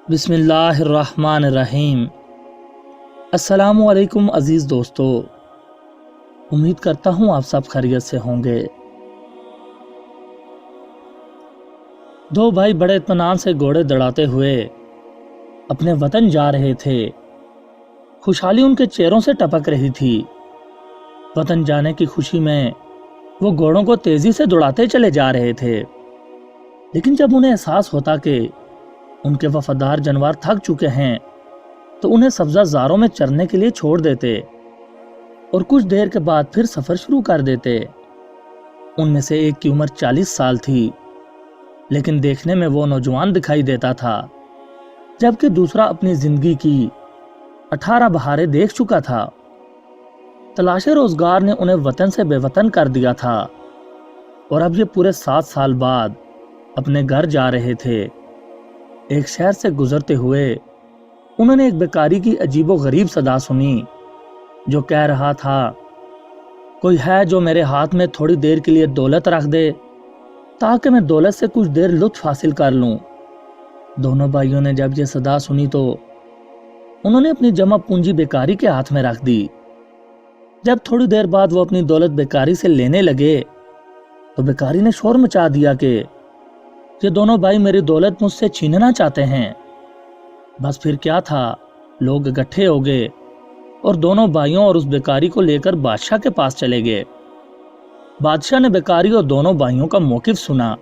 بسم اللہ الرحمن الرحیم۔ السلام علیکم عزیز دوستو، امید کرتا ہوں آپ سب خیریت سے ہوں گے۔ دو بھائی بڑے اطمینان سے گھوڑے دوڑاتے ہوئے اپنے وطن جا رہے تھے۔ خوشحالی ان کے چہروں سے ٹپک رہی تھی۔ وطن جانے کی خوشی میں وہ گھوڑوں کو تیزی سے دوڑاتے چلے جا رہے تھے، لیکن جب انہیں احساس ہوتا کہ ان کے وفادار جانور تھک چکے ہیں تو انہیں سبزہ زاروں میں چرنے کے لیے چھوڑ دیتے اور کچھ دیر کے بعد پھر سفر شروع کر دیتے۔ ان میں سے ایک کی عمر 40 سال تھی، لیکن دیکھنے میں وہ نوجوان دکھائی دیتا تھا، جبکہ دوسرا اپنی زندگی کی 18 بہاریں دیکھ چکا تھا۔ تلاش روزگار نے انہیں وطن سے بے وطن کر دیا تھا، اور اب یہ پورے 7 سال بعد اپنے گھر جا رہے تھے۔ ایک شہر سے گزرتے ہوئے انہوں نے ایک بیکاری کی عجیب و غریب صدا سنی، جو کہہ رہا تھا، کوئی ہے جو میرے ہاتھ میں تھوڑی دیر کے لیے دولت رکھ دے تاکہ میں دولت سے کچھ دیر لطف حاصل کر لوں۔ دونوں بھائیوں نے جب یہ صدا سنی تو انہوں نے اپنی جمع پونجی بیکاری کے ہاتھ میں رکھ دی۔ جب تھوڑی دیر بعد وہ اپنی دولت بیکاری سے لینے لگے تو بیکاری نے شور مچا دیا کہ یہ دونوں بھائی میری دولت مجھ سے چھیننا چاہتے ہیں۔ بس پھر کیا تھا، لوگ اکٹھے ہو گئے اور دونوں بھائیوں اور اس بیکاری کو لے کر بادشاہ کے پاس چلے گئے۔ بادشاہ نے بیکاری اور دونوں بھائیوں کا موقف سنا۔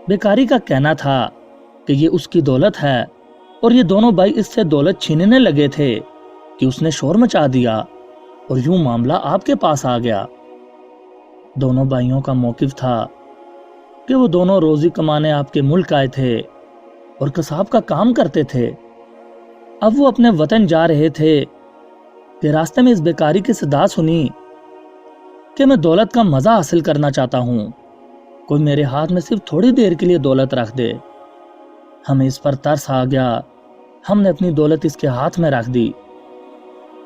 بیکاری کا کہنا تھا کہ یہ اس کی دولت ہے اور یہ دونوں بھائی اس سے دولت چھیننے لگے تھے کہ اس نے شور مچا دیا اور یوں معاملہ آپ کے پاس آ گیا۔ دونوں بھائیوں کا موقف تھا کہ وہ دونوں روزی کمانے آپ کے ملک آئے تھے اور قصاب کا کام کرتے تھے۔ اب وہ اپنے وطن جا رہے تھے کہ راستے میں اس بیکاری کی صدا سنی کہ میں دولت کا مزہ حاصل کرنا چاہتا ہوں، کوئی میرے ہاتھ میں صرف تھوڑی دیر کے لیے دولت رکھ دے۔ ہمیں اس پر ترس آ گیا، ہم نے اپنی دولت اس کے ہاتھ میں رکھ دی۔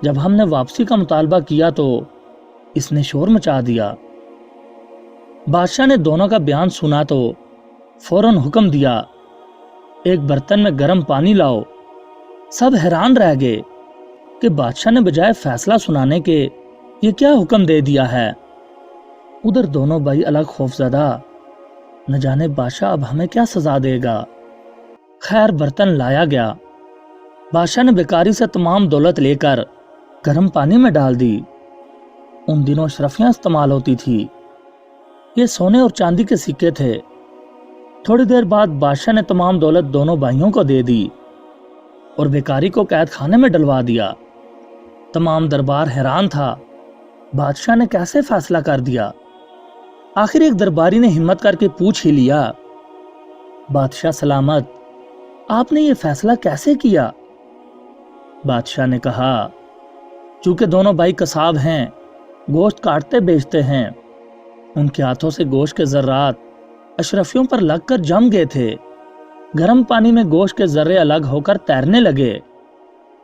جب ہم نے واپسی کا مطالبہ کیا تو اس نے شور مچا دیا۔ بادشاہ نے دونوں کا بیان سنا تو فوراً حکم دیا، ایک برتن میں گرم پانی لاؤ۔ سب حیران رہ گئے کہ بادشاہ نے بجائے فیصلہ سنانے کے یہ کیا حکم دے دیا ہے۔ ادھر دونوں بھائی الگ خوفزدہ، نہ جانے بادشاہ اب ہمیں کیا سزا دے گا۔ خیر برتن لایا گیا۔ بادشاہ نے بیکاری سے تمام دولت لے کر گرم پانی میں ڈال دی۔ ان دنوں اشرفیاں استعمال ہوتی تھی، یہ سونے اور چاندی کے سکے تھے۔ تھوڑی دیر بعد بادشاہ نے تمام دولت دونوں بھائیوں کو دے دی اور بیکاری کو قید خانے میں ڈلوا دیا۔ تمام دربار حیران تھا، بادشاہ نے کیسے فیصلہ کر دیا؟ آخر ایک درباری نے ہمت کر کے پوچھ ہی لیا، بادشاہ سلامت، آپ نے یہ فیصلہ کیسے کیا؟ بادشاہ نے کہا، چونکہ دونوں بھائی قصاب ہیں، گوشت کاٹتے بیچتے ہیں، ان کے ہاتھوں سے گوشت کے ذرات اشرفیوں پر لگ کر جم گئے تھے۔ گرم پانی میں گوشت کے ذرے الگ ہو کر تیرنے لگے۔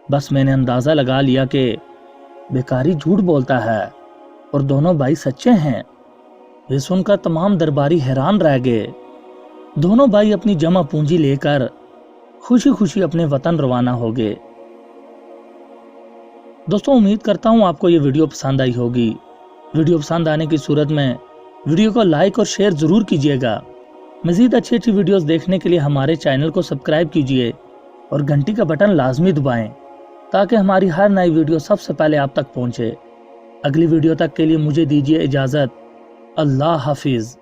بس میں نے اندازہ لگا لیا کہ بیکاری جھوٹ بولتا ہے اور دونوں بھائی سچے ہیں۔ یہ سن کر تمام درباری حیران رہ گئے۔ دونوں بھائی اپنی جمع پونجی لے کر خوشی خوشی اپنے وطن روانہ ہو گئے۔ دوستوں، امید کرتا ہوں آپ کو یہ ویڈیو پسند آئی ہوگی۔ ویڈیو پسند آنے کی صورت میں ویڈیو کو لائک اور شیئر ضرور کیجیے گا۔ مزید اچھی ویڈیوز دیکھنے کے لیے ہمارے چینل کو سبسکرائب کیجیے اور گھنٹی کا بٹن لازمی دبائیں تاکہ ہماری ہر نئی ویڈیو سب سے پہلے آپ تک پہنچے۔ اگلی ویڈیو تک کے لیے مجھے دیجیے اجازت۔ اللہ حافظ۔